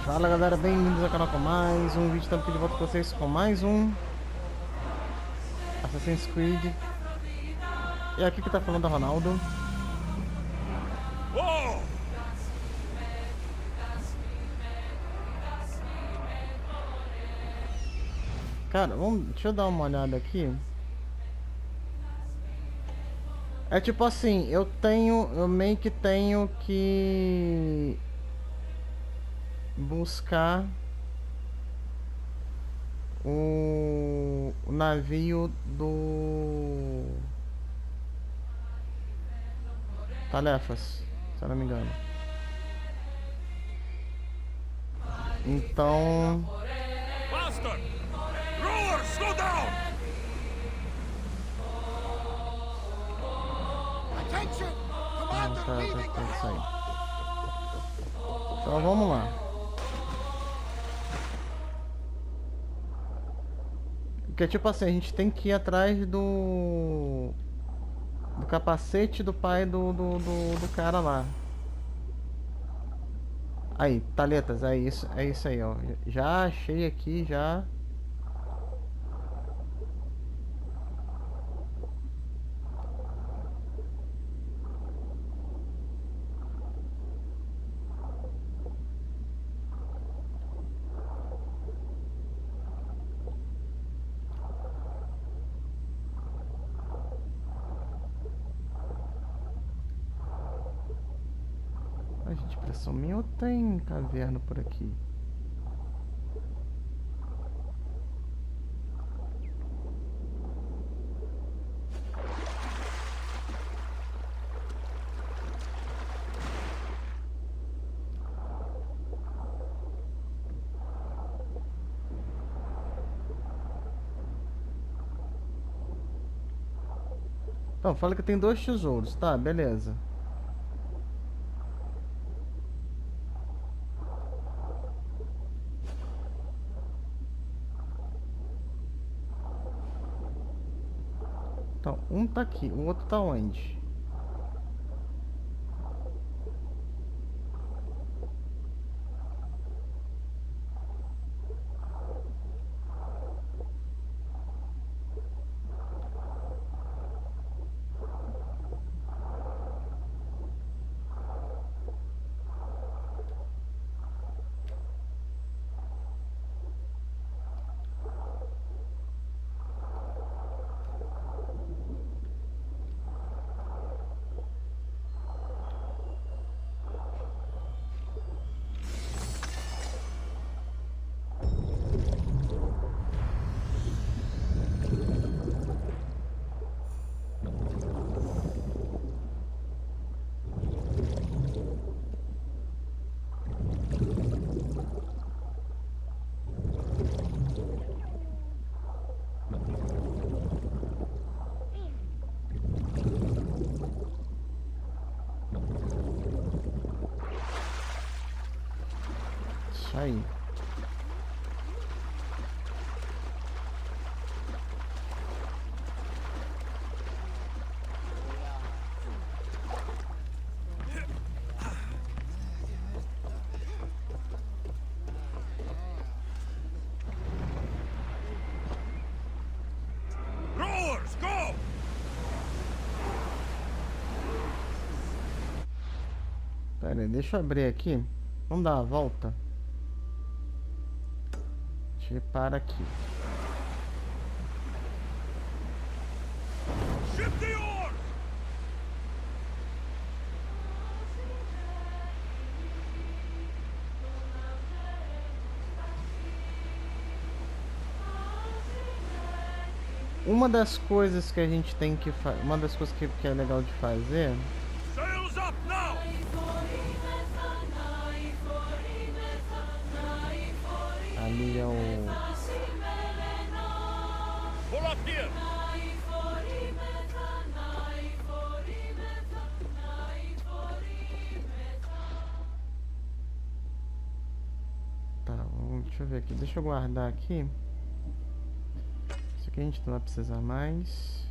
Fala galera, bem-vindos ao canal com mais um vídeo. Estamos aqui de volta com vocês com mais um Assassin's Creed. E aqui que tá falando é o Ronaldo. Cara, deixa eu dar uma olhada aqui. É tipo assim, eu meio que tenho que buscar o navio do tarefas, se eu não me engano. Então, Master! Rower, slow down! Attention! Commander leaving the isso aí. helm! Então vamos lá. Porque tipo assim, a gente tem que ir atrás do capacete do pai do cara lá. Aí, Taletas, é isso aí, ó. Já achei aqui, já. Ai, gente, pressão minha ou tem caverna por aqui? Então, fala que tem 2 tesouros, tá, beleza. Então, um tá aqui, o outro tá onde? Isso aí. Rowers, go! Pera aí, deixa eu abrir aqui. Vamos dar uma volta. Deixa eu parar aqui. Ship the oars! Uma das coisas que a gente tem que fazer, uma das coisas que é legal de fazer, Sails up now! ali é o... Pull up here! Tá, deixa eu ver aqui, deixa eu guardar aqui. Isso aqui a gente não vai precisar mais.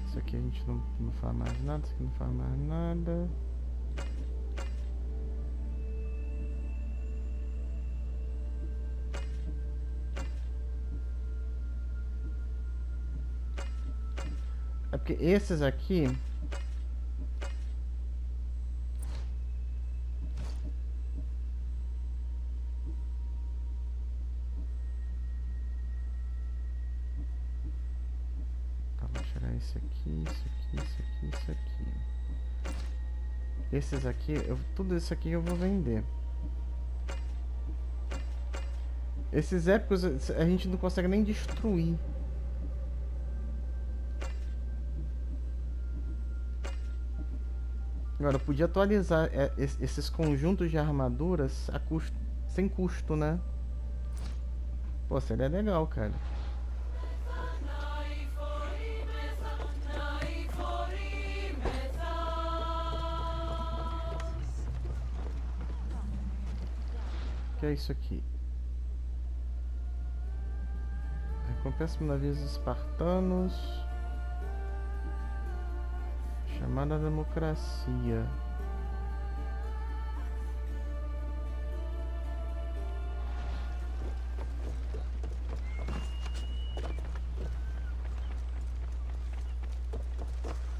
Isso aqui a gente não faz mais nada, isso aqui não faz mais nada. Porque esses aqui... Tá, vou tirar esse aqui, isso aqui, isso aqui, isso aqui. Esses aqui, tudo isso aqui eu vou vender. Esses épicos a gente não consegue nem destruir. Agora, eu podia atualizar esses conjuntos de armaduras a custo, sem custo, né? Pô, seria legal, cara. O que é isso aqui? Recompensa navios espartanos. Chamada democracia.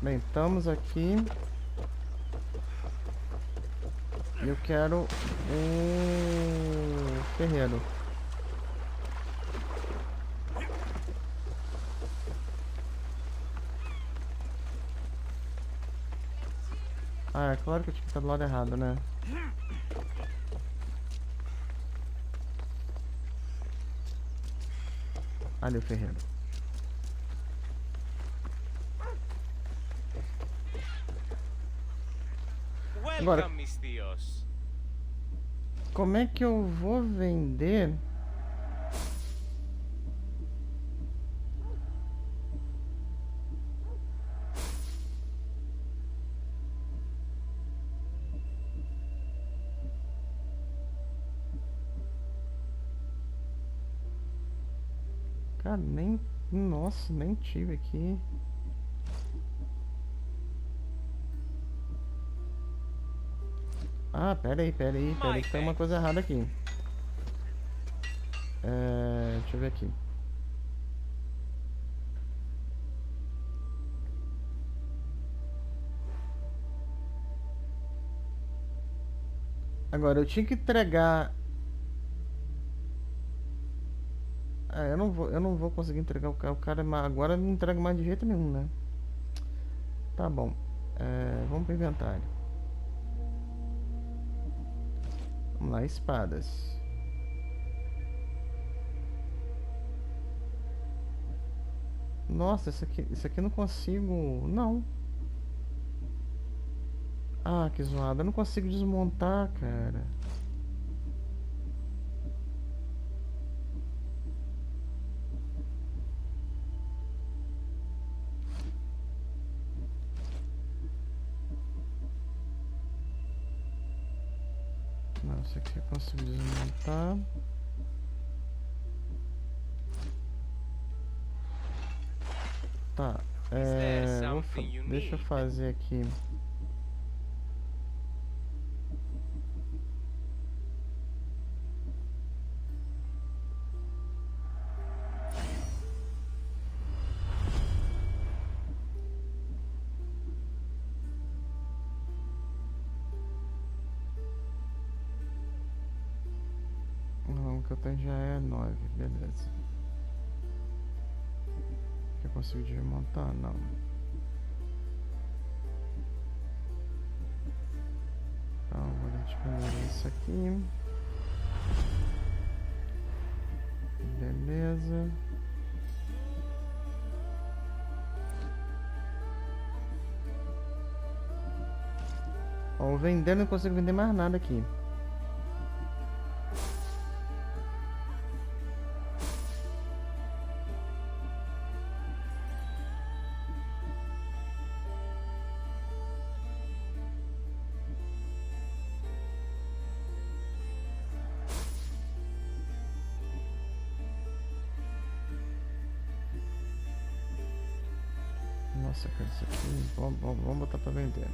Bem, estamos aqui. Eu quero um ferreiro. Ah, é claro que eu tinha que estar do lado errado, né? Ali o ferreiro. Agora, como é que eu vou vender? Cara, nem... Nossa, nem tive aqui. Ah, pera aí, que tem uma coisa errada aqui. Deixa eu ver aqui. Agora, eu tinha que entregar... eu não vou conseguir entregar o cara. O cara agora não entrega mais de jeito nenhum, né? Tá bom. Vamos pro inventário. Vamos lá, espadas. Nossa, isso aqui eu não consigo... Não. Ah, que zoada. Eu não consigo desmontar, cara. Não, isso aqui eu consigo desmontar. Tá. Deixa eu fazer aqui. Não, o que eu tenho já é 9, beleza. Eu consigo desmontar? Não. Então, vou diminuir isso aqui. Beleza. Ó, vendendo não consigo vender mais nada aqui. Nossa, cara, isso aqui... Vamos botar pra vender.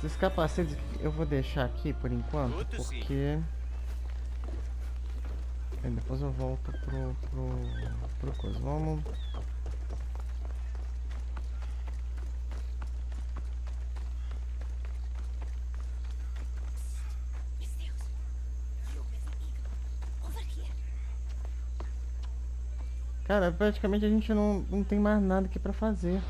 Esses capacetes eu vou deixar aqui por enquanto, porque depois eu volto pro coisa. Vamos. Cara, praticamente a gente não tem mais nada aqui pra fazer.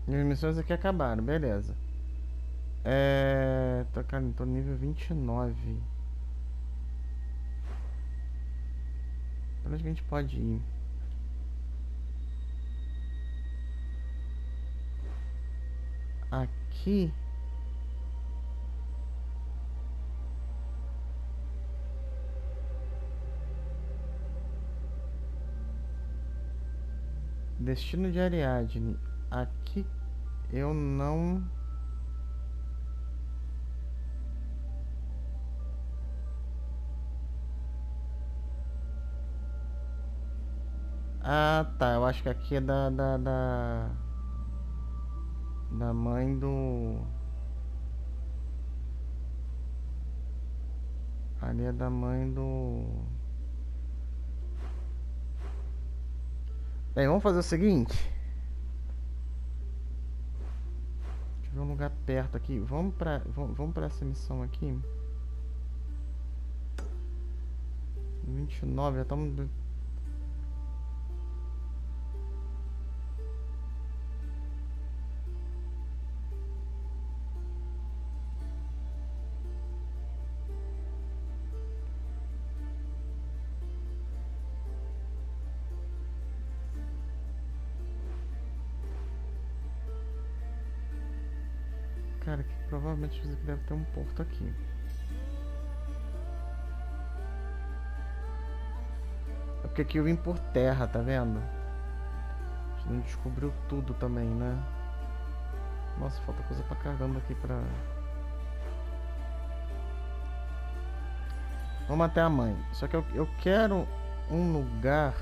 Minhas missões aqui acabaram, beleza. Cara, tô no nível 29. Pra onde que a gente pode ir? Aqui. Destino de Ariadne. Aqui eu não. Ah, tá. Eu acho que aqui é da mãe do. Ali é da mãe do. Bem, vamos fazer o seguinte. Deixa eu ver um lugar perto aqui. Vamos pra essa missão aqui. 29, já estamos. Cara, que provavelmente isso aqui deve ter um porto aqui. É porque aqui eu vim por terra, tá vendo? A gente não descobriu tudo também, né? Nossa, falta coisa pra caramba aqui pra... Vamos até a mãe. Só que eu quero um lugar...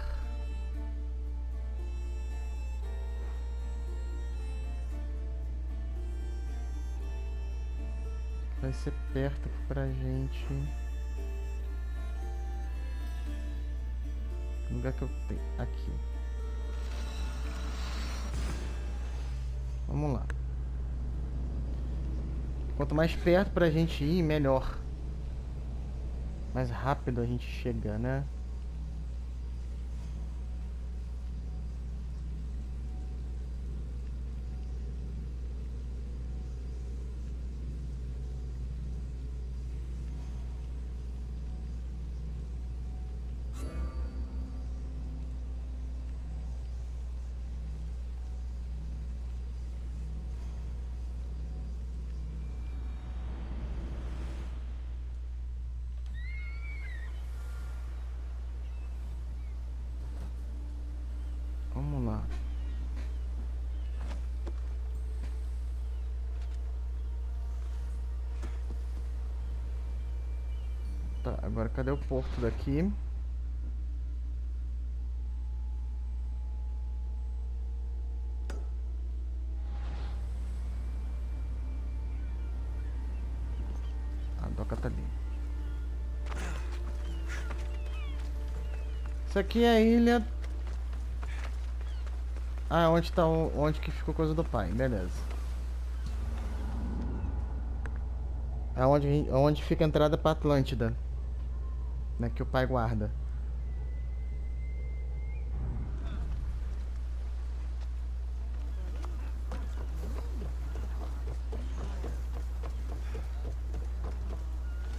Vai ser perto aqui pra gente. O lugar que eu tenho. Aqui. Vamos lá. Quanto mais perto pra gente ir, melhor. Mais rápido a gente chega, né? Vamos lá. Tá, agora cadê o porto daqui? A doca tá ali. Isso aqui é a ilha... Ah, onde tá onde que ficou coisa do pai, beleza. É onde fica a entrada pra Atlântida, né, que o pai guarda.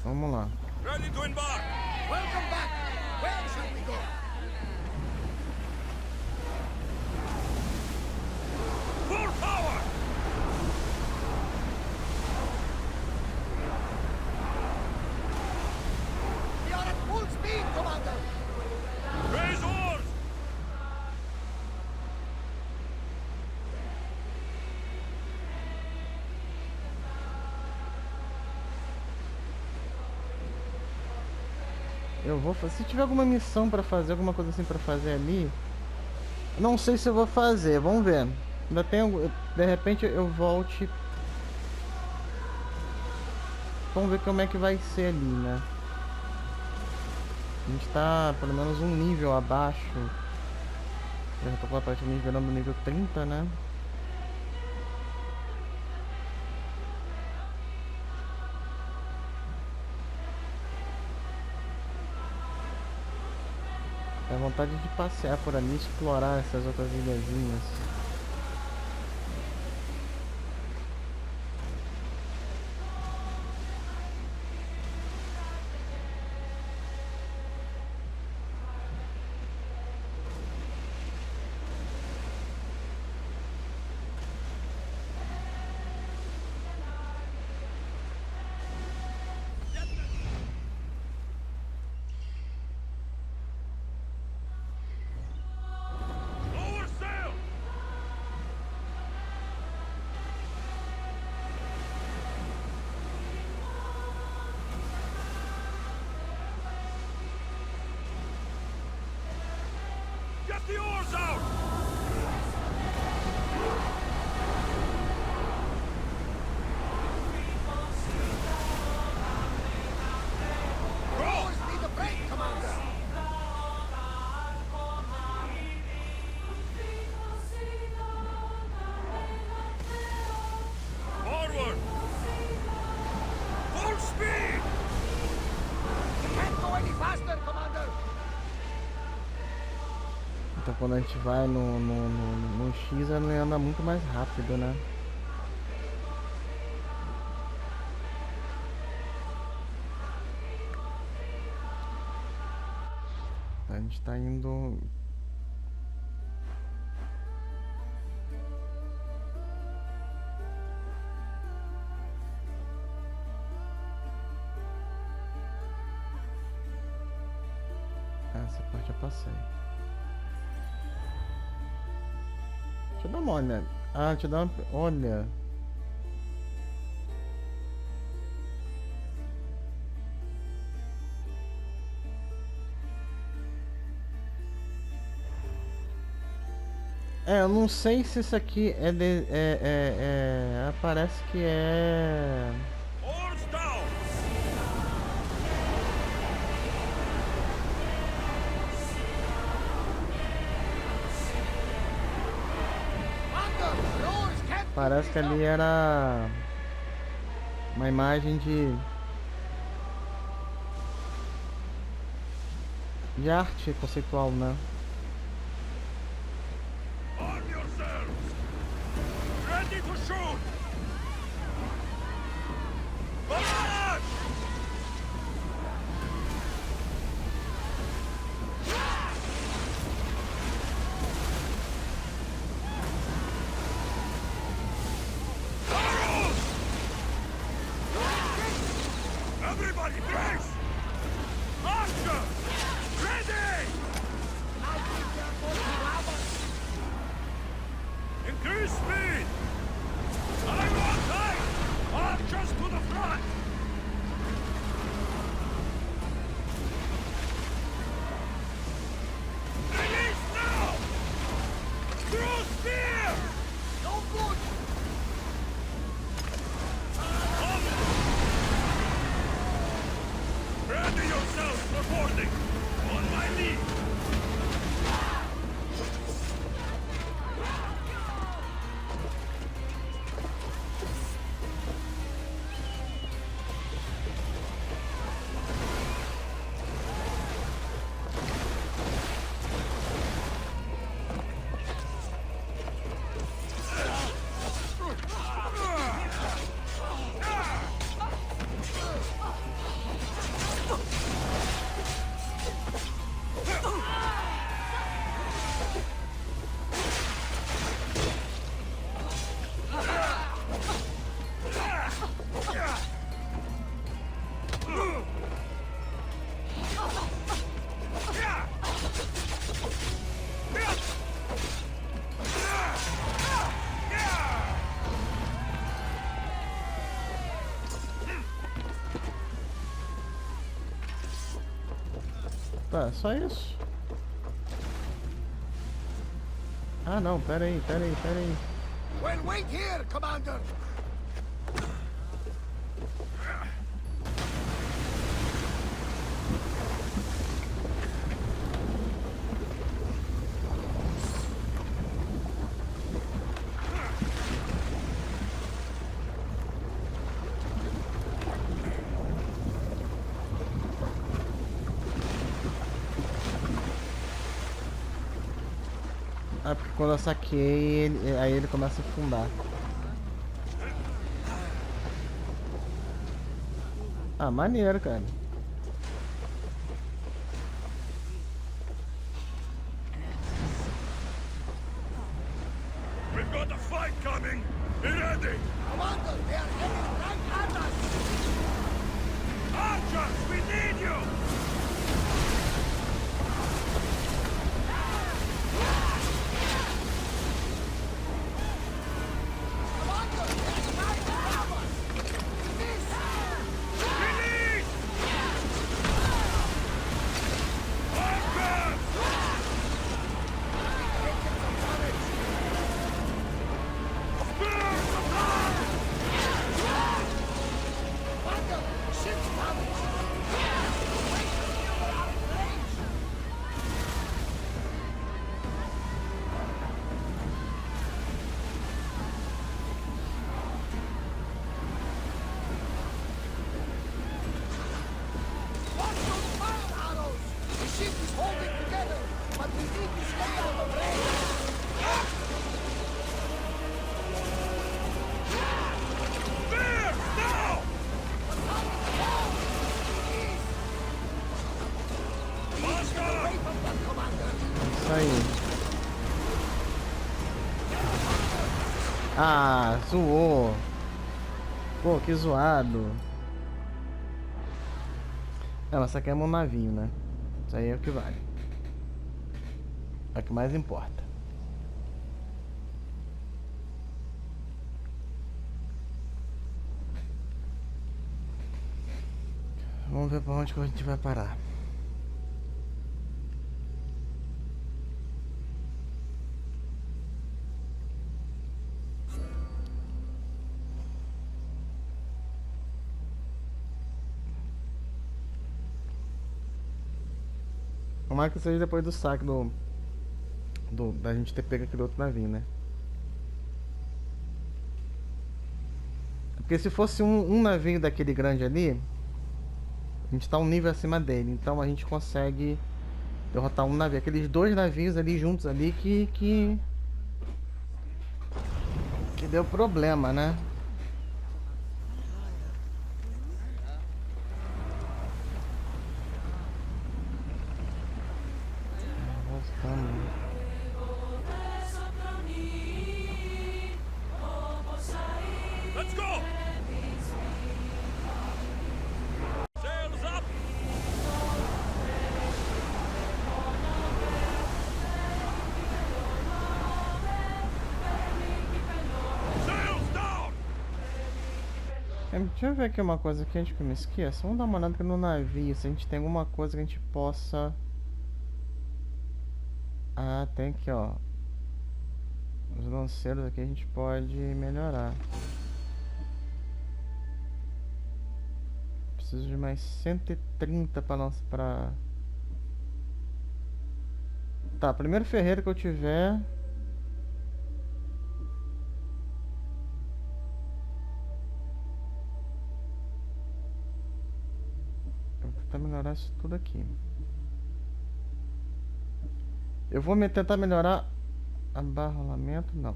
Vamos lá. Ready to embark! Welcome back! Where shall we go? Full power! We are at full speed, Commander! Raise oars! Eu vou fazer. Se tiver alguma missão pra fazer, alguma coisa assim pra fazer ali. Não sei se eu vou fazer, vamos ver. Ainda tem. De repente eu volte. Vamos ver como é que vai ser ali, né? A gente tá pelo menos um nível abaixo. Eu já tô praticamente virando o nível 30, né? Dá vontade de passear por ali, explorar essas outras ilhazinhas. Lower sail! Get the oars out! Oars need a break, Commander! Forward! Full speed! We can't go any faster, Commander! Então quando a gente vai no X, ele anda muito mais rápido, né? A gente tá indo. Essa parte eu passei. Deixa eu dar uma olhada. Ah, deixa eu dar uma. Olha. Eu não sei se isso aqui é parece que é. Oars down! Commander, the oars can't be Parece que raised ali up. era uma imagem de arte conceitual, né? Arm yourselves! Ready to shoot! Barrage! Arrows! Everybody brace! Archer! Ready! Now keep your foot increase speed! I'm on tight! Archers to the front! Release now! Through spear! No good! Ready yourselves for boarding! On my knee! Tá, só isso. Ah não, pera aí. Well, wait here, Commander. Ah, porque quando eu saquei, aí ele começa a afundar. Ah, maneiro, cara. We've got a fight coming. Be ready. Commander, they are heading right at us. Archers, we need you. Isso aí. Ah, zoou. Pô, que zoado. Ela só quer um navio, né? Isso aí é o que vale. É o que mais importa. Vamos ver pra onde que a gente vai parar. Tomara que seja depois do saque da gente ter pego aquele outro navio, né? Porque se fosse um navio daquele grande ali, a gente tá um nível acima dele, então a gente consegue derrotar um navio. Aqueles dois navios ali juntos ali que deu problema, né? Let's go. Sails up. Sails down. Deixa eu ver aqui uma coisa aqui antes que eu me esqueça. Vamos dar uma olhada aqui no navio, se a gente tem alguma coisa que a gente possa... Ah, tem aqui, ó. Os lanceiros aqui a gente pode melhorar. Preciso de mais 130 para lançar pra... Tá, primeiro ferreiro que eu tiver... Eu vou tentar melhorar isso tudo aqui. Eu vou tentar melhorar a barra rolamento, não.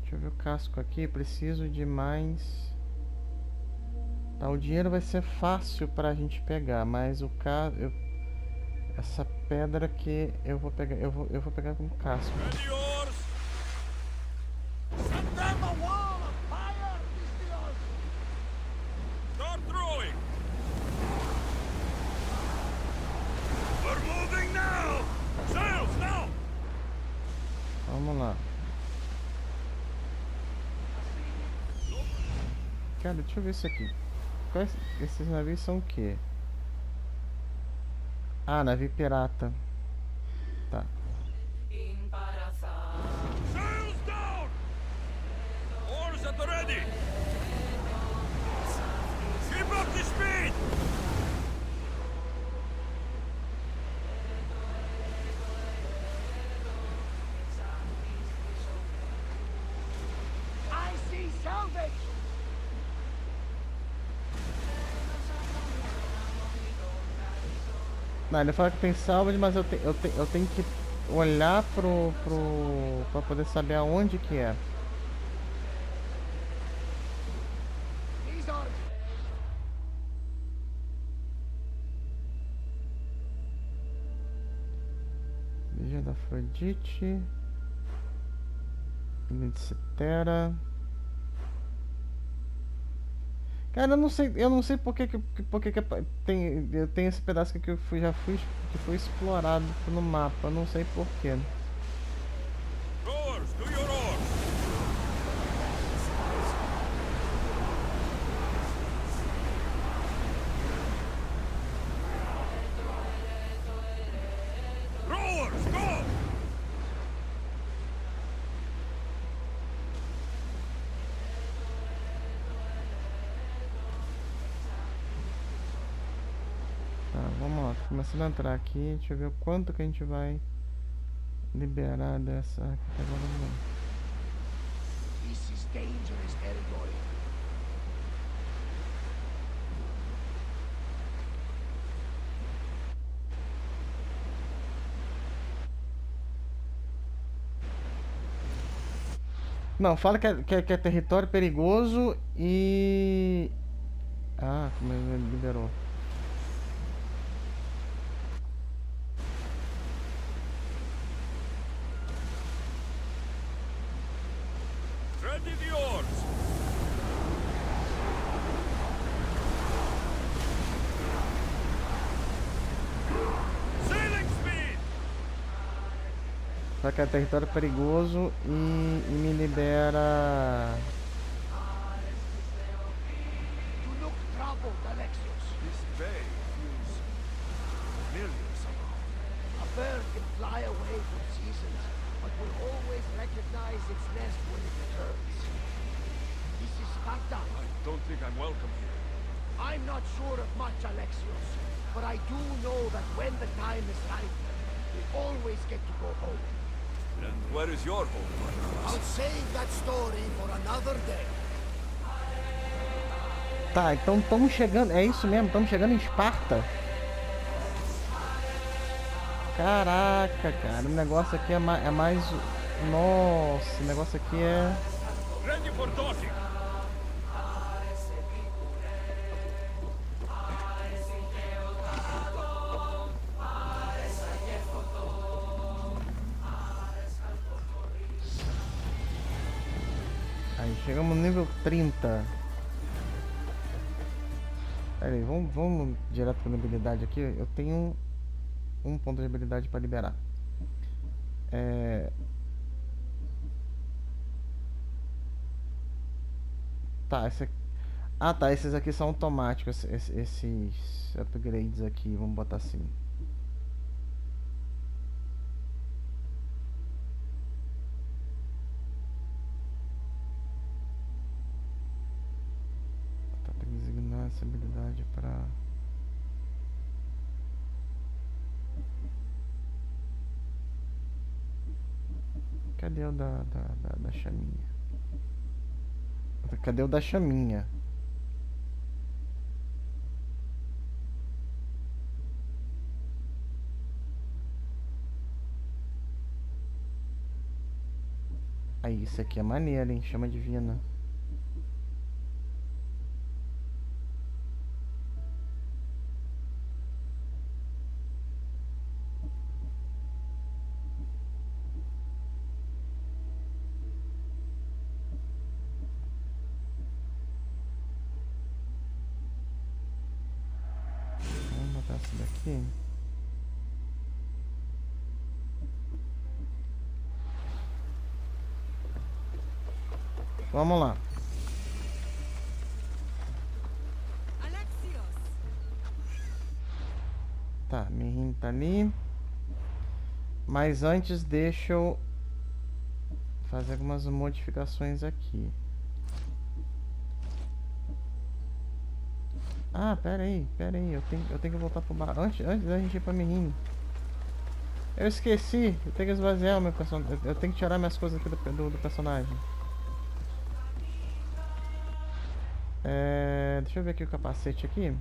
Deixa eu ver o casco aqui, preciso de mais... Tá, o dinheiro vai ser fácil pra gente pegar, mas o caso... Essa pedra que eu vou pegar, eu vou pegar com casco. Ready yours. Set them a wall of fire, Christians. Start throwing. We're moving now. Sails now. Vamos lá. Cara, deixa eu ver isso aqui. Esses navios são o quê? Ah, navio pirata. Tá. Sails down! Oars at the ready! Keep up the speed! I see salvage! Não, ele fala que tem salvage, mas eu tenho que olhar pra poder saber aonde que é. These are... Vigia da Afrodite. Ilha de Citera. Cara, eu não sei por que eu tenho esse pedaço aqui que que foi explorado no mapa, eu não sei porquê. Rowers, do your oars! Rowers, go! Tá, vamos lá, tô começando a entrar aqui, deixa eu ver o quanto que a gente vai liberar dessa aqui até agora não. This is dangerous territory. Não, fala que é território perigoso e... Ah, como ele liberou. Ready the oars! Sailing speed! Fala que é território perigoso e me libera... You look troubled, Alexios. This bay feels familiar somehow. A bird can fly away for seasons, but will always recognize its nest when it returns. This is Sparta. I don't think I'm welcome here. I'm not sure of much, Alexios, but I do know that when the time is right, we always get to go home. And where is your home? I'll save that story for another day. Tá, então estamos chegando, é isso mesmo, estamos chegando em Esparta. Caraca, cara, o negócio aqui é mais... Nossa, o negócio aqui é... Ready for Doce! Aí, chegamos no nível 30. Pera aí, vamos direto para a habilidade aqui. Eu tenho um ponto de habilidade para liberar. Tá, esse aqui... Ah, tá, esses aqui são automáticos, esses upgrades aqui, vamos botar assim. Tá, tem que designar essa habilidade para... Cadê o da chaminha? Cadê o da chaminha? Aí, isso aqui é maneiro, hein? Chama divina. Vamos botar essa daqui. Vamos lá. Tá, Mirim tá ali. Mas antes deixa eu fazer algumas modificações aqui. Ah, pera aí, eu tenho que voltar pro bar. Antes da gente ir pra Mirim. Eu esqueci, eu tenho que esvaziar o meu personagem. Eu tenho que tirar minhas coisas aqui do personagem. Deixa eu ver aqui o capacete aqui.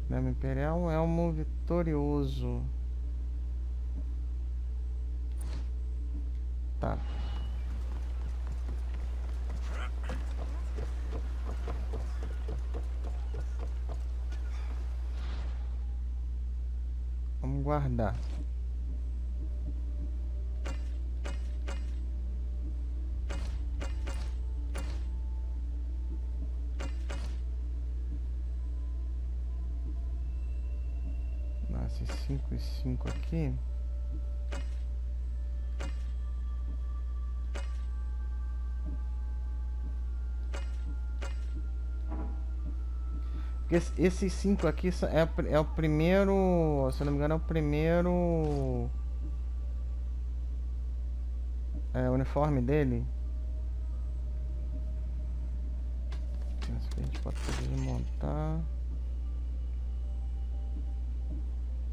Elmo Imperial, Elmo Vitorioso. Tá. Vamos guardar. Nasce 5 e 5 aqui. Esses 5 aqui é o primeiro, se eu não me engano, é o primeiro uniforme dele. Esse aqui a gente pode desmontar.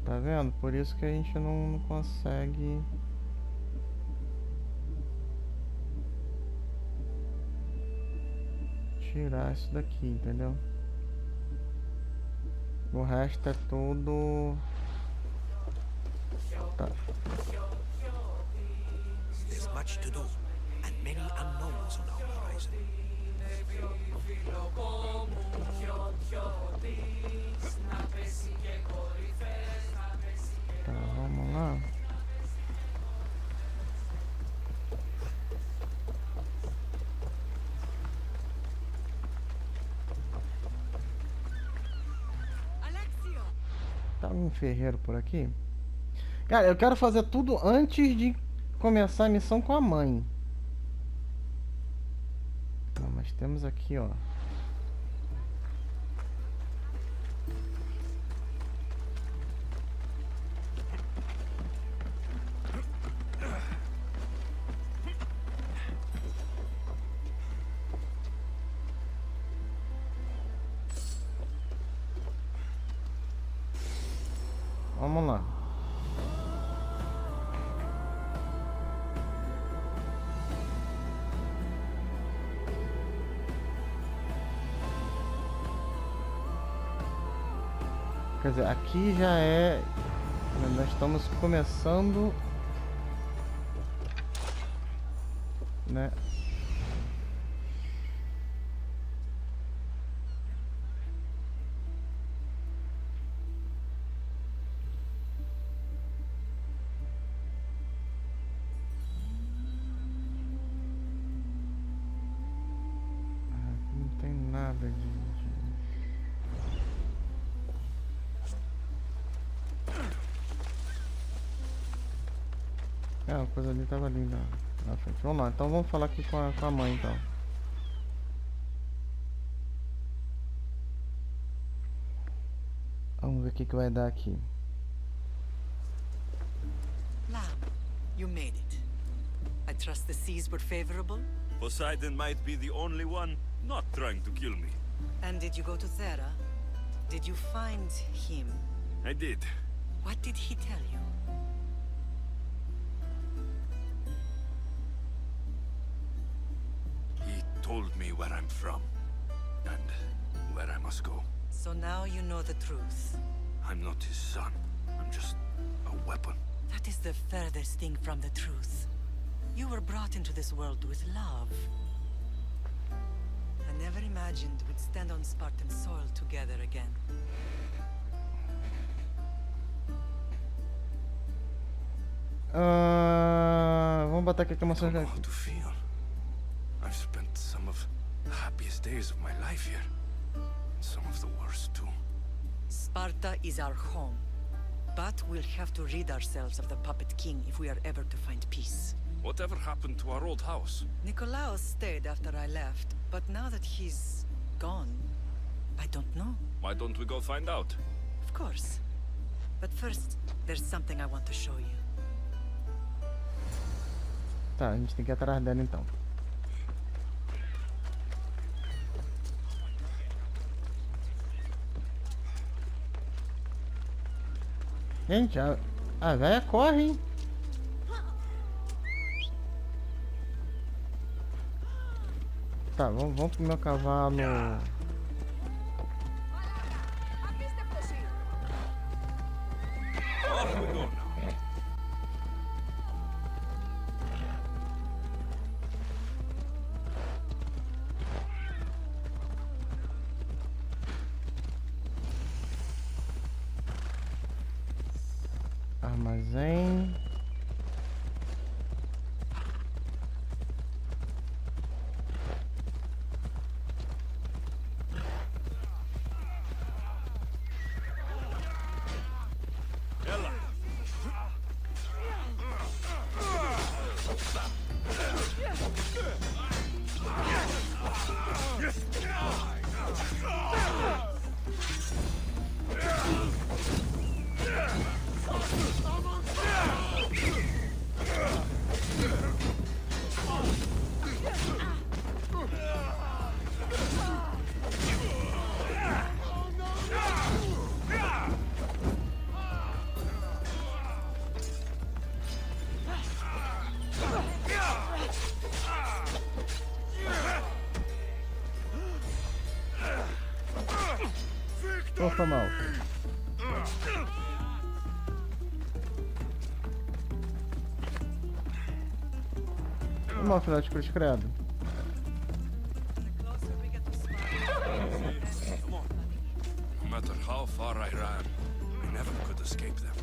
Tá vendo? Por isso que a gente não consegue tirar isso daqui, entendeu? O resto é tudo... Tá. There's much to do, and many unknowns on our horizon. Tá, vamos lá. Tá um ferreiro por aqui? Cara, eu quero fazer tudo antes de começar a missão com a mãe. Não, mas temos aqui, ó. Vamos lá. Quer dizer, aqui já é... Nós estamos começando... Né? Não tem nada de... a coisa ali tava ali na frente. Vamos lá, então vamos falar aqui com a mãe, então. Vamos ver o que vai dar aqui. Lamb, you made it. I trust the seas were favorable? Poseidon might be the only one not trying to kill me. And did you go to Thera? Did you find him? I did. What did he tell you? He told me where I'm from and where I must go. So now you know the truth. I'm not his son. I'm just a weapon. That is the furthest thing from the truth. You were brought into this world with love. I never imagined we'd stand on Spartan soil together again. Vamos botar aqui a I don't know how to feel. I've spent some of the happiest days of my life here. Some of the worst too. Sparta is our home. But we'll have to rid ourselves of the Puppet King if we are ever to find peace. Whatever happened to our old house? Nikolaos stayed after I left, but now that he's gone, I don't know. Why don't we go find out? Of course. But first, there's something I want to show you. Tá, a gente tem que ir atrás dela então. Gente, a véia corre, hein? Tá, vamos pro meu cavalo. Off we go now. Armazém. Ou foi mal? Vamos, filhote de cruz credo. No matter how far I ran, I never could escape them.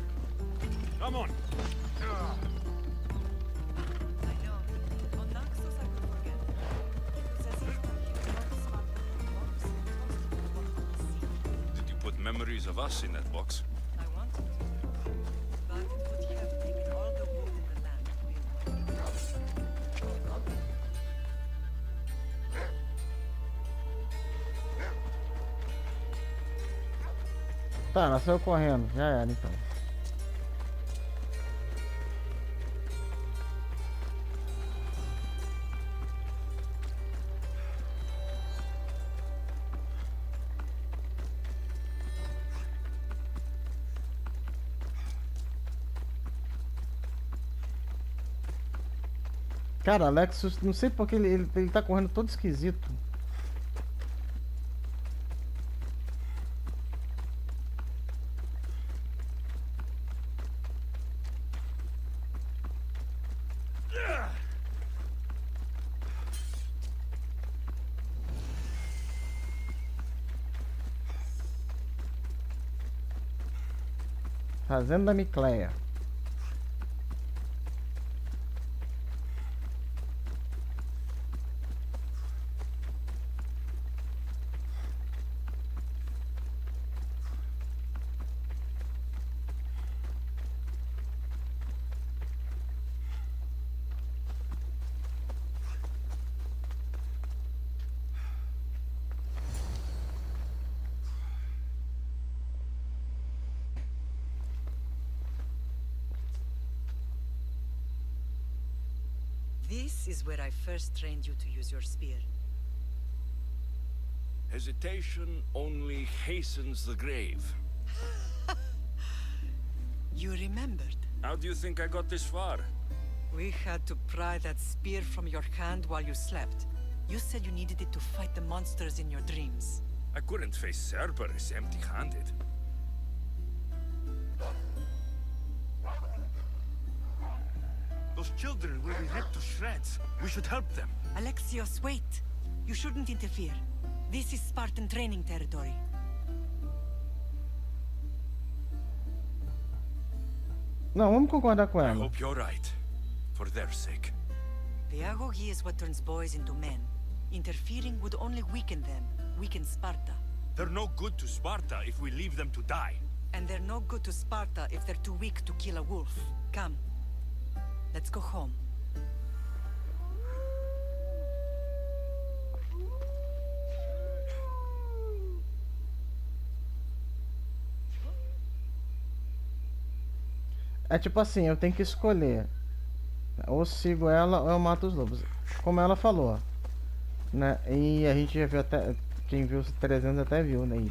Come on! Did you put memories of us in that box? I wanted to, but it would have taken all the wood in the land to build. Tá, ela saiu correndo. Já era então. Cara, Alexis, não sei porque ele tá correndo todo esquisito. Fazenda Micleia. This is where I first trained you to use your spear. Hesitation only hastens the grave. You remembered. How do you think I got this far? We had to pry that spear from your hand while you slept. You said you needed it to fight the monsters in your dreams. I couldn't face Cerberus empty-handed. Those children will be ripped to shreds. We should help them. Alexios, wait! You shouldn't interfere. This is Spartan training territory. Não, vamos concordar com I ela. hope you're right. For their sake. The agoge is what turns boys into men. Interfering would only weaken them, weaken Sparta. They're no good to Sparta if we leave them to die. And they're no good to Sparta if they're too weak to kill a wolf. Come. Let's go home. É tipo assim, eu tenho que escolher. Ou sigo ela ou eu mato os lobos. Como ela falou, né? E a gente já viu até... Quem viu os 300 até viu, né?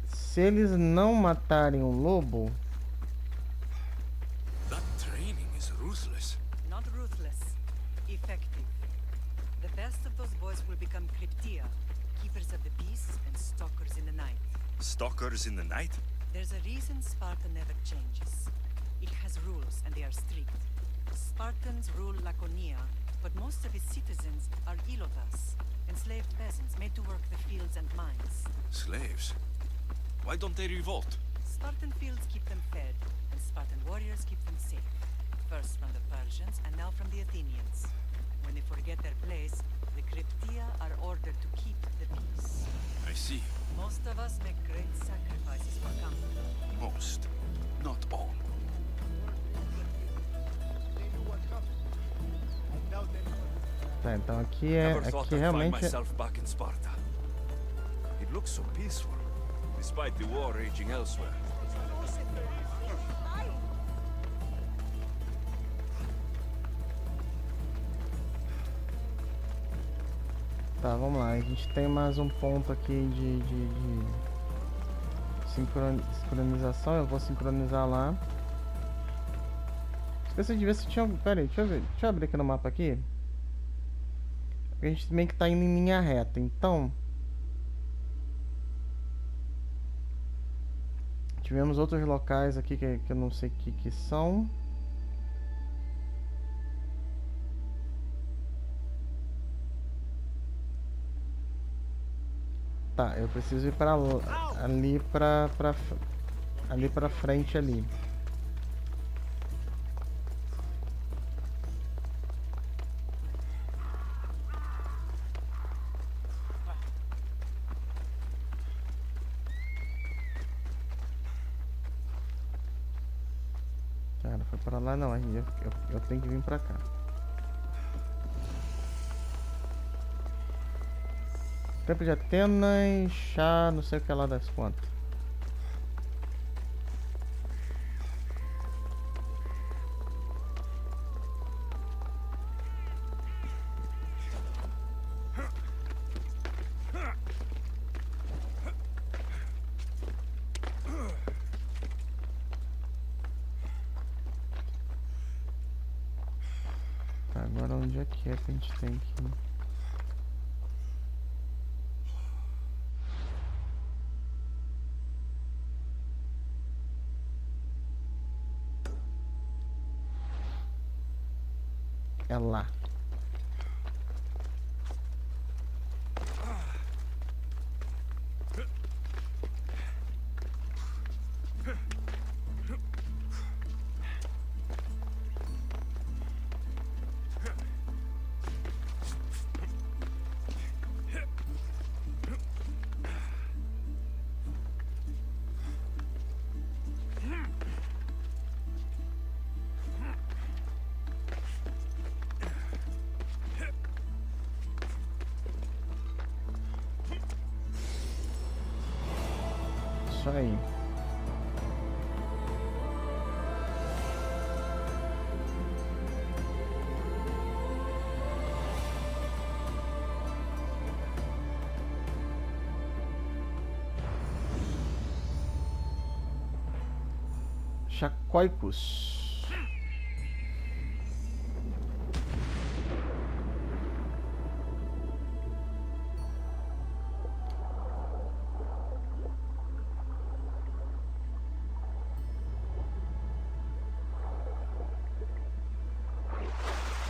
Se eles não matarem o lobo... That training is ruthless. Not ruthless. Effective. The best of those boys will become Cryptia, keepers of the peace and stalkers in the night. Stalkers in the night? There's a reason Sparta never changes. It has rules, and they are strict. Spartans rule Laconia, but most of its citizens are ilotas, enslaved peasants made to work the fields and mines. Slaves? Why don't they revolt? Spartan fields keep them fed, and Spartan warriors keep them safe. First from the Persians, and now from the Athenians. When they forget their place, the Cryptia are ordered to keep the peace. I see. Most of us make great sacrifices for comfort. Most. Not all. Tá, então aqui é... Never thought Aqui I'd find realmente... myself back in Sparta. It looks so peaceful, despite the war raging elsewhere. Tá, vamos lá. A gente tem mais um ponto aqui de sincronização. Eu vou sincronizar lá. Esqueci de ver se tinha... Pera aí, deixa eu ver. Deixa eu abrir aqui no mapa aqui. A gente meio que tá indo em linha reta, então... Tivemos outros locais aqui que eu não sei o que são. Tá, eu preciso ir pra ali ali pra frente ali. Cara, foi pra lá não, eu tenho que vir pra cá. Tempo de Atenas, chá, não sei o que lá das contas. Tá, agora onde é que a gente tem que ir? É lá. Isso aí. Chacoicos.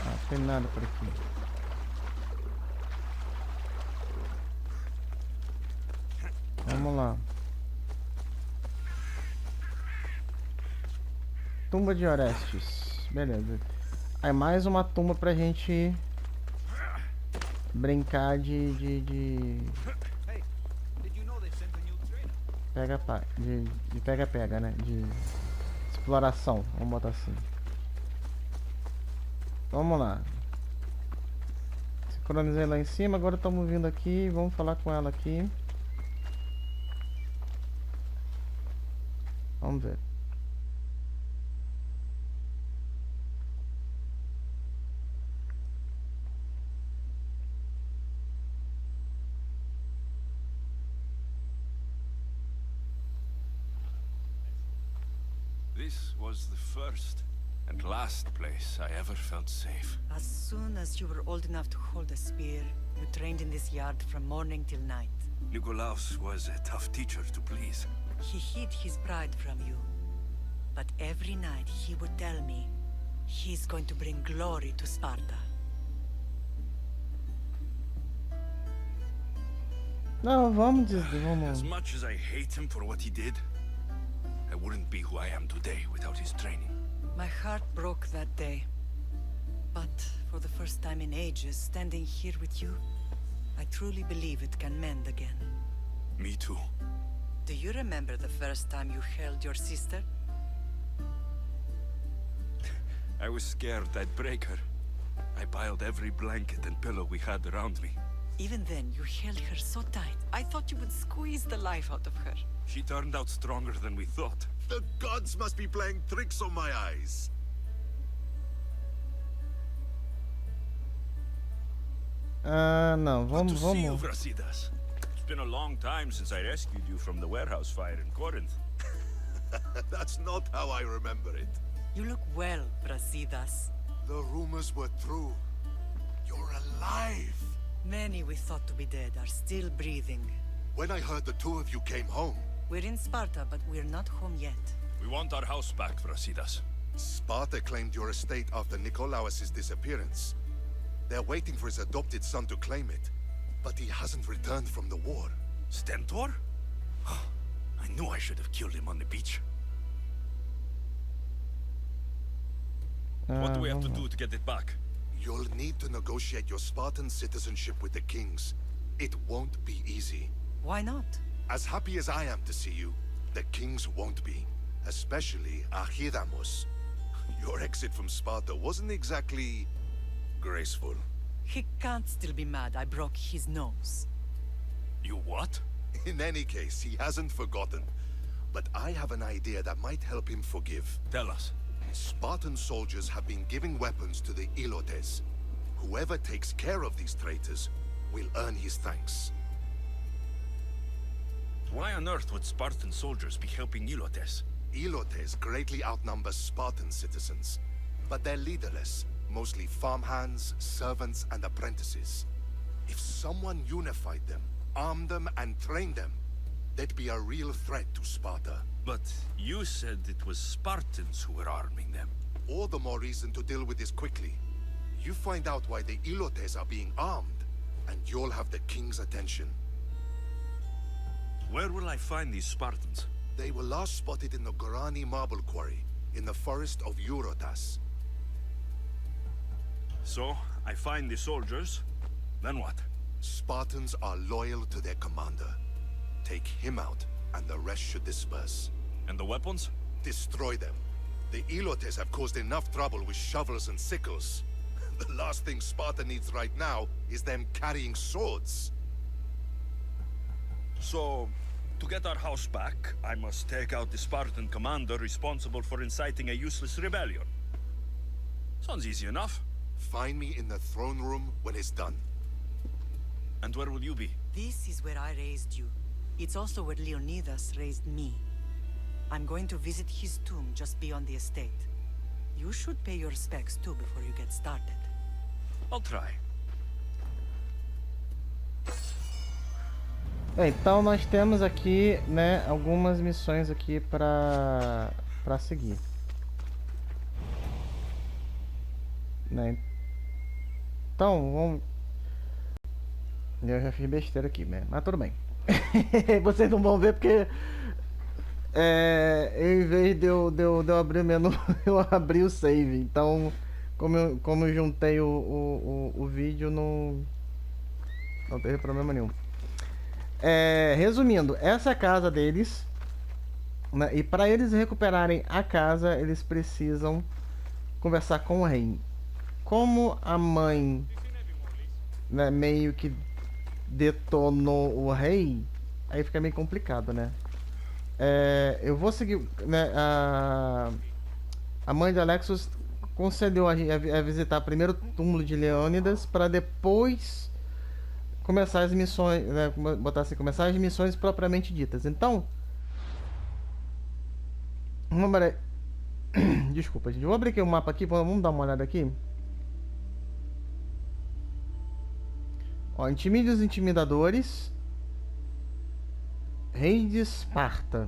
Não tem nada por aqui. Vamos lá. Tumba de Orestes. Beleza. Aí mais uma tumba pra gente brincar de pega-pega, né? De exploração, vamos botar assim. Vamos lá. Sincronizei lá em cima, agora estamos vindo aqui, vamos falar com ela aqui. Vamos ver. place was the first and last place I ever felt safe. As soon as you were old enough to hold a spear, you trained in this yard from morning till night. Nikolaus was a tough teacher to please. He hid his pride from you. But every night he would tell me, he's going to bring glory to Sparta. Não, vamos As vamos. much as I hate him for what he did, I wouldn't be who I am today without his training. My heart broke that day. But for the first time in ages, standing here with you, I truly believe it can mend again. Me too. Do you remember the first time you held your sister? I was scared I'd break her. I piled every blanket and pillow we had around me. Even then, you held her so tight, I thought you would squeeze the life out of her. She turned out stronger than we thought. The gods must be playing tricks on my eyes. Não, Good to vamos, see you, vamos. Brasidas. It's been a long time since I rescued you from the warehouse fire in Corinth. That's not how I remember it. You look well, Brasidas. The rumors were true. You're alive. Many we thought to be dead are still breathing. When I heard the two of you came home, We're in Sparta, but we're not home yet. We want our house back, Brasidas. Sparta claimed your estate after Nikolaus' disappearance. They're waiting for his adopted son to claim it, but he hasn't returned from the war. Stentor? I knew I should have killed him on the beach. What do we have to do to get it back? You'll need to negotiate your Spartan citizenship with the kings. It won't be easy. Why not? As happy as I am to see you, the kings won't be. Especially Archidamos. Your exit from Sparta wasn't exactly graceful. He can't still be mad I broke his nose. You what? In any case, he hasn't forgotten. But I have an idea that might help him forgive. Tell us. Spartan soldiers have been giving weapons to the Ilotes. Whoever takes care of these traitors will earn his thanks. Why on earth would Spartan soldiers be helping Ilotes? Ilotes greatly outnumber Spartan citizens, but they're leaderless, mostly farmhands, servants, and apprentices. If someone unified them, armed them, and trained them, they'd be a real threat to Sparta. But you said it was Spartans who were arming them. All the more reason to deal with this quickly. You find out why the Ilotes are being armed, and you'll have the king's attention. Where will I find these Spartans? They were last spotted in the Gorani marble quarry, in the forest of Eurotas. So, I find the soldiers, then what? Spartans are loyal to their commander. Take him out, and the rest should disperse. And the weapons? Destroy them. The Ilotes have caused enough trouble with shovels and sickles. The last thing Sparta needs right now is them carrying swords. So, to get our house back, I must take out the Spartan commander responsible for inciting a useless rebellion. Sounds easy enough. Find me in the throne room when it's done. And where will you be? This is where I raised you. It's also where Leonidas raised me. I'm going to visit his tomb just beyond the estate. You should pay your respects too before you get started. I'll try. Então nós temos aqui, né, algumas missões aqui para seguir. Né? Então, vamos... Eu já fiz besteira aqui, né? Mas tudo bem. Vocês não vão ver porque em vez de eu abrir o menu, eu abri o save. Então, como eu juntei o vídeo, não teve problema nenhum. Resumindo, essa é a casa deles, né? E para eles recuperarem a casa, eles precisam conversar com o rei. Como a mãe, né, meio que detonou o rei, aí fica meio complicado, né? Eu vou seguir, né? A mãe de Alexos concedeu a visitar primeiro o túmulo de Leônidas para depois começar as missões, né? Botar assim, começar as missões propriamente ditas. Então, Desculpa, gente. Eu vou abrir aqui o mapa aqui. Vamos dar uma olhada aqui. Ó, intimide os intimidadores. Rei de Esparta.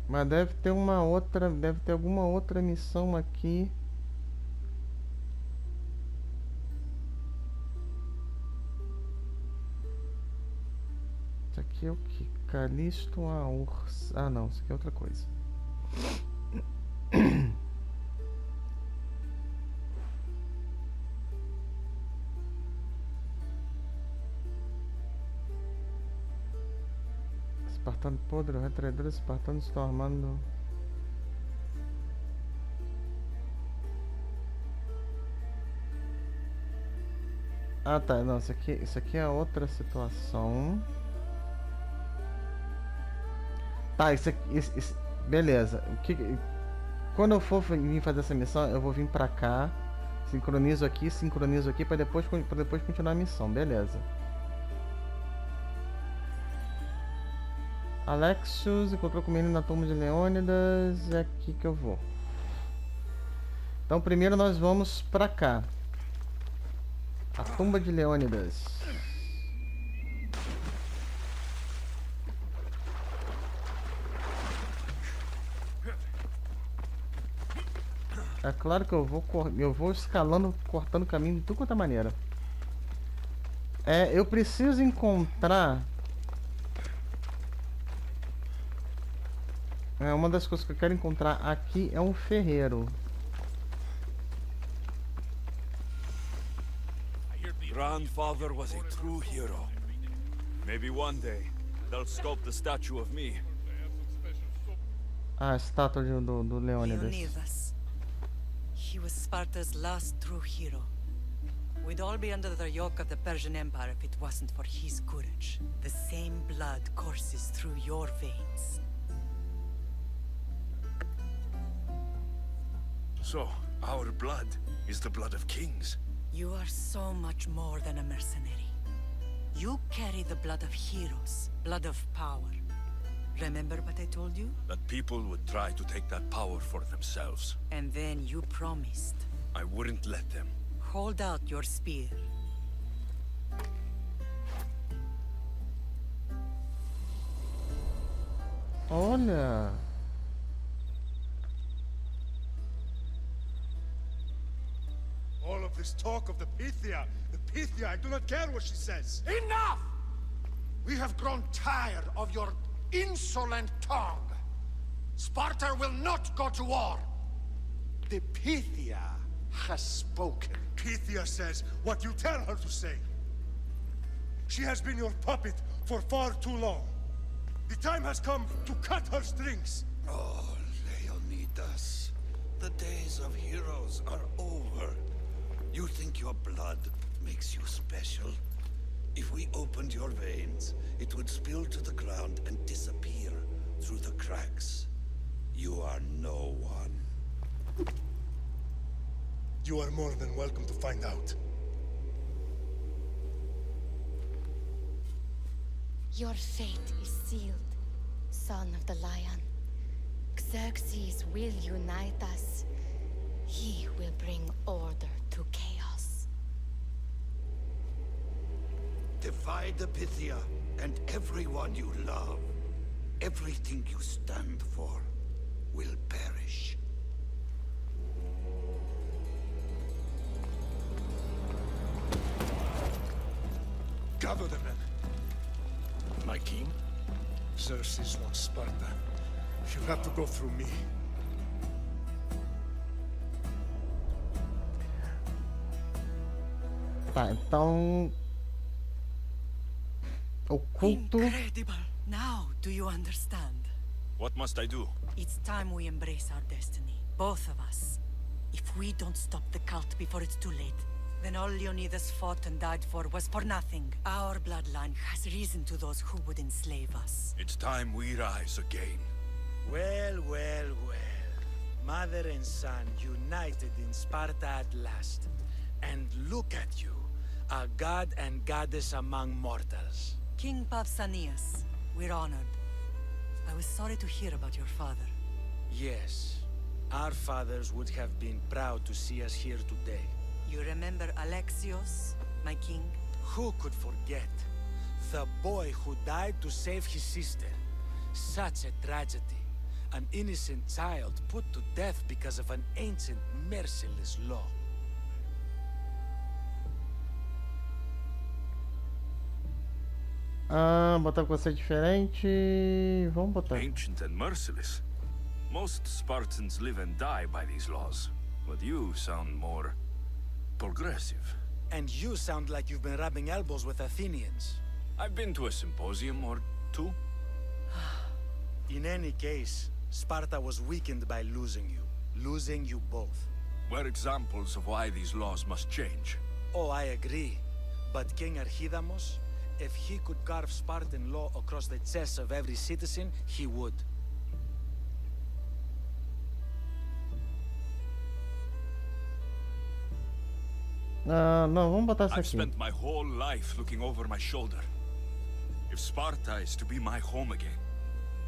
Mas deve ter uma outra, deve ter alguma outra missão aqui. Isso aqui é o que? Calisto a Urs. Ah, não, isso aqui é outra coisa. Espartano podre, retraidores espartanos estão armando. Ah, tá, não, isso aqui é outra situação. Tá, isso aqui, beleza. Quando eu for vir fazer essa missão, eu vou vir pra cá, sincronizo aqui pra depois continuar a missão, beleza. Alexios encontrou com o menino na tumba de Leônidas. É aqui que eu vou. Então primeiro nós vamos pra cá. A tumba de Leônidas. É claro que eu vou escalando, cortando caminho de tudo quanto é maneira. Eu preciso encontrar... uma das coisas que eu quero encontrar aqui é um ferreiro. Grandfather was a true hero. Maybe one day they'll sculpt the statue of me. Ah, a estátua do Leônidas. Leonidas. He was Sparta's last true hero. We'd all be under the yoke of the Persian Empire if it wasn't for his courage. The same blood courses through your veins. So, our blood is the blood of kings. You are so much more than a mercenary. You carry the blood of heroes, blood of power. Remember what I told you? That people would try to take that power for themselves. And then you promised. I wouldn't let them. Hold out your spear. Olha. All of this talk of the Pythia, I do not care what she says. Enough! We have grown tired of your insolent tongue. Sparta will not go to war. The Pythia has spoken. Pythia says what you tell her to say. She has been your puppet for far too long. The time has come to cut her strings. Oh, Leonidas, the days of heroes are over. You think your blood makes you special? If we opened your veins, it would spill to the ground and disappear through the cracks. You are no one. You are more than welcome to find out. Your fate is sealed, son of the lion. Xerxes will unite us. He will bring order to chaos. Divide the Pythia and everyone you love. Everything you stand for will perish. Gather the men. My king? Xerxes wants Sparta. She'll have to go through me. Tá, então... O culto... Incredible. Now, do you understand? What must I do? It's time we embrace our destiny. Both of us. If we don't stop the cult before it's too late, then all Leonidas fought and died for was for nothing. Our bloodline has risen to those who would enslave us. It's time we rise again. Well, well, well. Mother and son united in Sparta at last. And look at you, a god and goddess among mortals. King Pausanias, We're honored. I was sorry to hear about your father. Yes. Our fathers would have been proud to see us here today. You remember Alexios, my king? Who could forget? The boy who died to save his sister. Such a tragedy. An innocent child put to death because of an ancient, merciless law. Botar com você diferente. Vamos botar. Ancient and merciless. Most Spartans live and die by these laws, but you sound more progressive. And you sound like you've been rubbing elbows with Athenians. I've been to a symposium or two. In any case, Sparta was weakened by losing you both. We're examples of why these laws must change. Oh, I agree. But King Archidamos, if he could carve Spartan law across the chests of every citizen, he would. Não, vamos botar isso I've aqui. spent my whole life looking over my shoulder. If Sparta is to be my home again,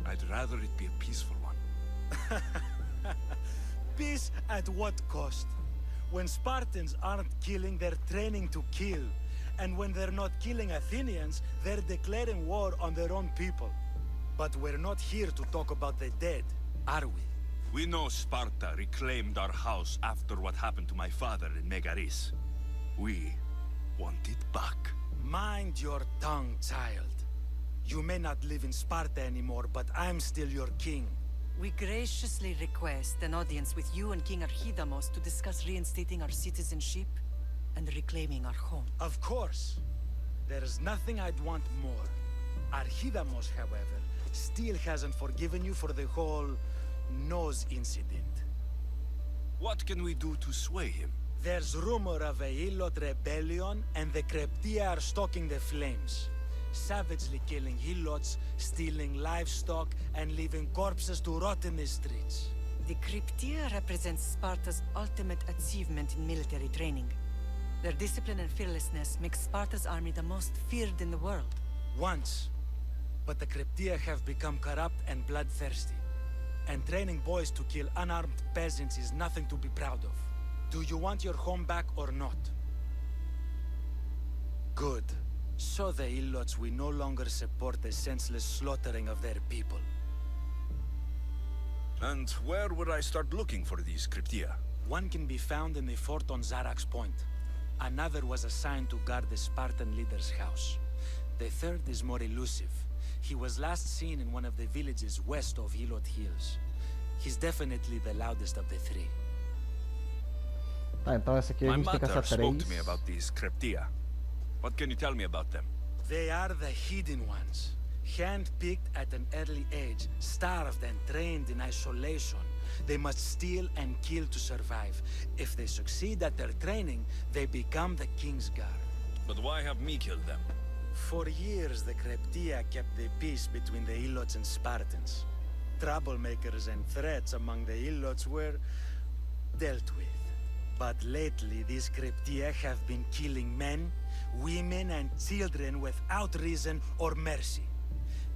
I'd rather it be a peaceful one. Peace at what cost? When Spartans aren't killing, they're training to kill. And when they're not killing Athenians, they're declaring war on their own people. But we're not here to talk about the dead, are we? We know Sparta reclaimed our house after what happened to my father in Megaris. We want it back. Mind your tongue, child. You may not live in Sparta anymore, but I'm still your king. We graciously request an audience with you and King Archidamos to discuss reinstating our citizenship and reclaiming our home. Of course. There is nothing I'd want more. Archidamos, however, still hasn't forgiven you for the whole nose incident. What can we do to sway him? There's rumor of a Hilot rebellion, and the Creptia are stalking the flames. Savagely killing Hilots, stealing livestock, and leaving corpses to rot in the streets. The Cryptia represents Sparta's ultimate achievement in military training. Their discipline and fearlessness make Sparta's army the most feared in the world. Once. But the Cryptia have become corrupt and bloodthirsty. And training boys to kill unarmed peasants is nothing to be proud of. Do you want your home back or not? Good. So the Ilots will no longer support the senseless slaughtering of their people. And where would I start looking for these Cryptia? One can be found in the fort on Zarax Point. Another was assigned to guard the Spartan leader's house. The third is more elusive. He was last seen in one of the villages west of Hilot Hills. He's definitely the loudest of the three. Tá, então essa aqui a My gente tem que mother caçar spoke 3. to me about these Cryptia. What can you tell me about them? They are the hidden ones. Hand-picked at an early age, starved and trained in isolation. They must steal and kill to survive. If they succeed at their training, they become the King's Guard. But why have me killed them? For years, the Cryptia kept the peace between the Ilots and Spartans. Troublemakers and threats among the Ilots were dealt with. But lately, these Cryptia have been killing men, women, and children without reason or mercy.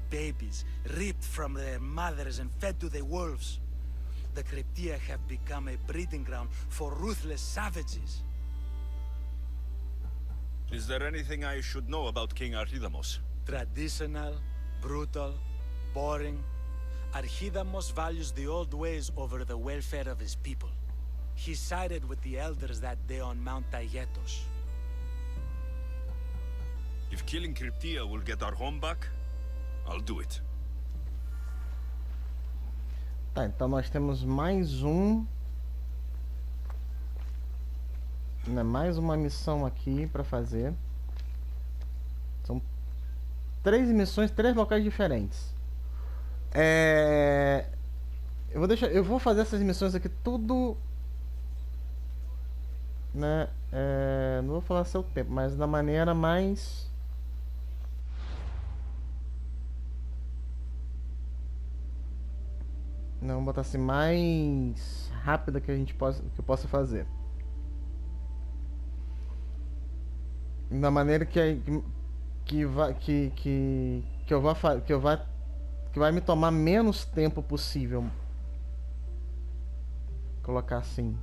Babies ripped from their mothers and fed to the wolves. The Cryptia have become a breeding ground for ruthless savages. Is there anything I should know about King Archidamos? Traditional, brutal, boring. Archidamos values the old ways over the welfare of his people. He sided with the elders that day on Mount Taygetos. If killing Cryptia will get our home back, I'll do it. Tá, então nós temos mais um. Né, mais uma missão aqui pra fazer. São 3 missões, 3 locais diferentes. Eu vou fazer essas missões aqui tudo, né? Não vou falar seu tempo, mas da maneira mais não, vou botar assim, mais rápida que eu possa fazer. Da maneira que que vai me tomar menos tempo possível. Vou colocar assim.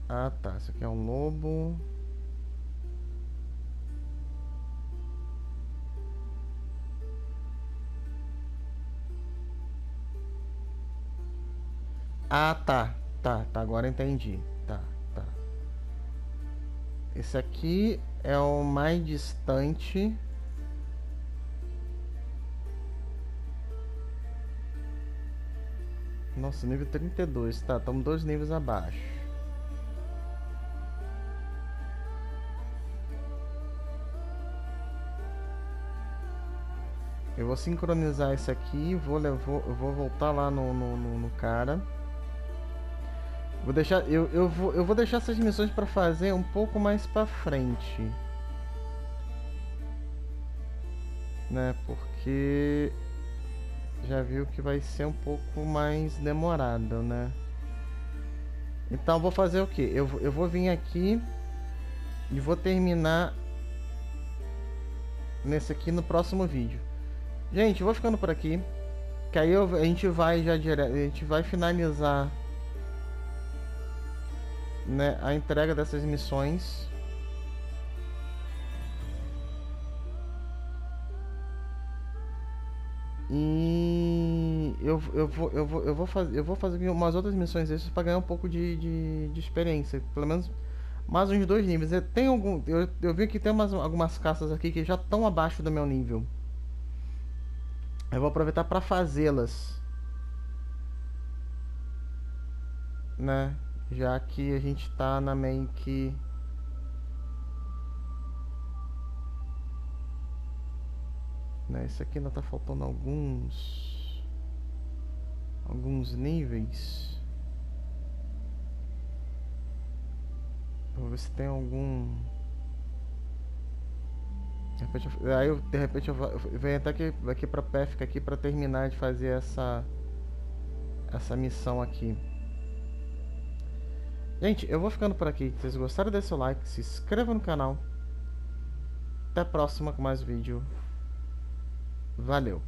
Ah, tá. Isso aqui é um lobo. Ah, tá. Tá, agora entendi. Tá. Esse aqui é o mais distante. Nossa, nível 32. Tá, estamos 2 níveis abaixo. Eu vou sincronizar esse aqui, eu vou voltar lá no cara. Vou deixar, eu vou deixar essas missões para fazer um pouco mais para frente, né? Porque já viu que vai ser um pouco mais demorado, né? Então vou fazer o que? Eu vou vir aqui e vou terminar nesse aqui no próximo vídeo. Gente, eu vou ficando por aqui, que aí a gente vai já direto, a gente vai finalizar, né, a entrega dessas missões. E eu vou fazer umas outras missões extras para ganhar um pouco de experiência, pelo menos mais uns 2 níveis. Eu vi que tem algumas caças aqui que já estão abaixo do meu nível. Eu vou aproveitar para fazê-las, né? Já que a gente tá na meio que... né? Esse aqui ainda tá faltando alguns níveis. Vou ver se tem algum... De repente eu venho até aqui pra PEFC aqui pra terminar de fazer essa missão aqui. Gente, eu vou ficando por aqui. Se vocês gostaram, deixe seu like, se inscreva no canal. Até a próxima com mais vídeo. Valeu!